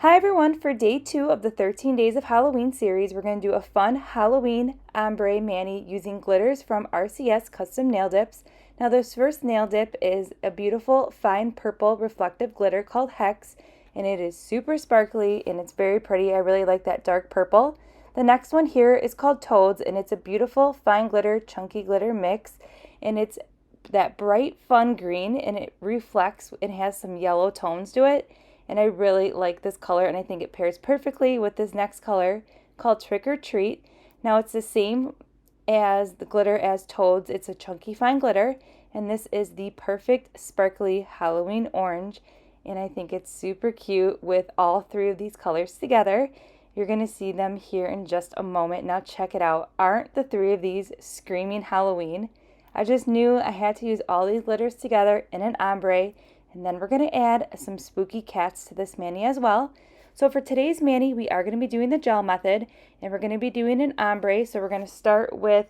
Hi everyone, for day 2 of the 13 Days of Halloween series, we're going to do a fun Halloween ombre mani using glitters from RCS Custom Nail Dips. Now this first nail dip is a beautiful fine purple reflective glitter called Hex, and it is super sparkly and it's very pretty. I really like that dark purple. The next one here is called Toads, and it's a beautiful fine glitter, chunky glitter mix, and it's that bright fun green, and it reflects and has some yellow tones to it. And I really like this color, and I think it pairs perfectly with this next color called Trick or Treat. Now it's the same as the glitter as Toads. It's a chunky fine glitter, and this is the perfect sparkly Halloween orange, and I think it's super cute with all 3 of these colors together. You're going to see them here in just a moment. Now check it out. Aren't the 3 of these screaming Halloween? I just knew I had to use all these glitters together in an ombre. And then we're going to add some spooky cats to this mani as well. So for today's mani, we are going to be doing the gel method, and we're going to be doing an ombre. So we're going to start with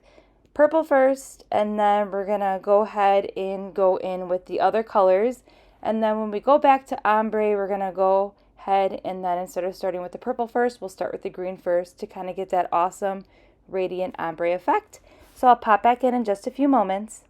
purple first, and then we're going to go ahead and go in with the other colors. And then when we go back to ombre, we're going to go ahead and then instead of starting with the purple first, we'll start with the green first to kind of get that awesome radiant ombre effect. So I'll pop back in just a few moments.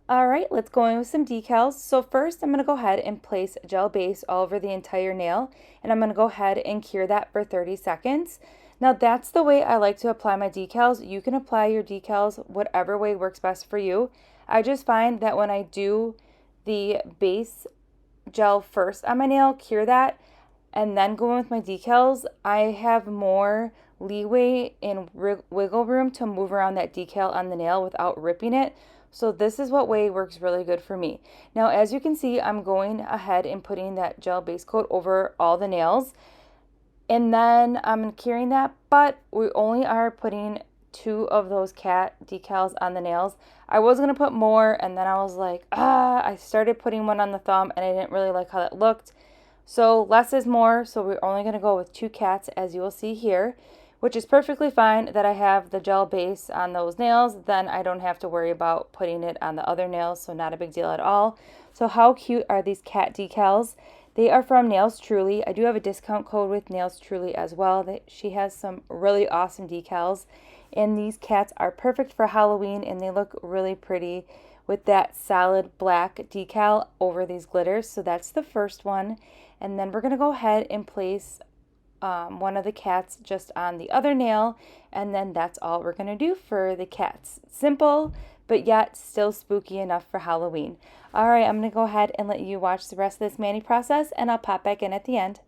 All right, let's go in with some decals. So first I'm going to go ahead and place a gel base all over the entire nail, and I'm going to go ahead and cure that for 30 seconds. Now that's the way I like to apply my decals. You can apply your decals whatever way works best for you. I just find that when I do the base gel first on my nail, cure that, and then go in with my decals, I have more leeway and wiggle room to move around that decal on the nail without ripping it. So this is what way works really good for me. Now, as you can see, I'm going ahead and putting that gel base coat over all the nails. And then I'm curing that, but we only are putting 2 of those cat decals on the nails. I was going to put more, and then I was like, I started putting one on the thumb, and I didn't really like how that looked. So less is more, so we're only going to go with 2 cats, as you will see here, which is perfectly fine that I have the gel base on those nails. Then I don't have to worry about putting it on the other nails, so not a big deal at all. So how cute are these cat decals? They are from Nails Truly. I do have a discount code with Nails Truly as well. She has some really awesome decals, and these cats are perfect for Halloween, and they look really pretty with that solid black decal over these glitters. So that's the first one. And then we're going to go ahead and place one of the cats just on the other nail, and then that's all we're going to do for the cats. Simple, but yet still spooky enough for Halloween. All right, I'm going to go ahead and let you watch the rest of this mani process, and I'll pop back in at the end.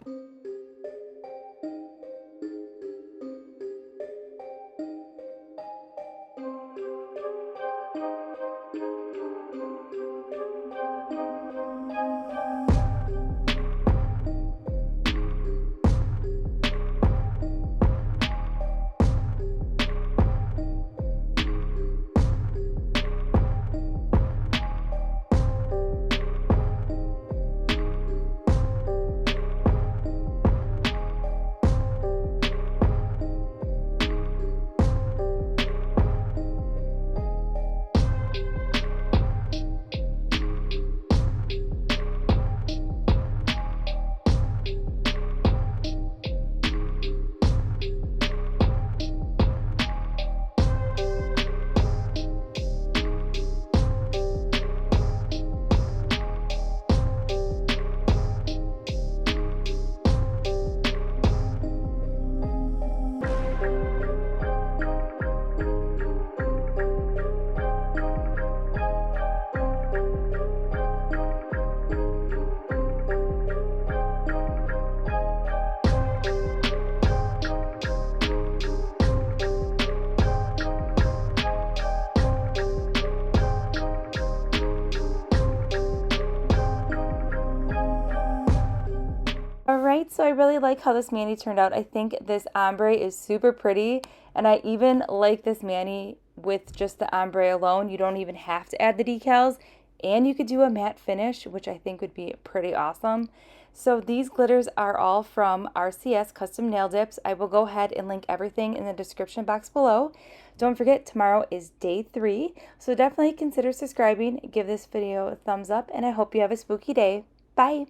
Alright, so I really like how this mani turned out. I think this ombre is super pretty, and I even like this mani with just the ombre alone. You don't even have to add the decals, and you could do a matte finish, which I think would be pretty awesome. So these glitters are all from RCS Custom Nail Dips. I will go ahead and link everything in the description box below. Don't forget, tomorrow is day 3, so definitely consider subscribing, give this video a thumbs up, and I hope you have a spooky day. Bye!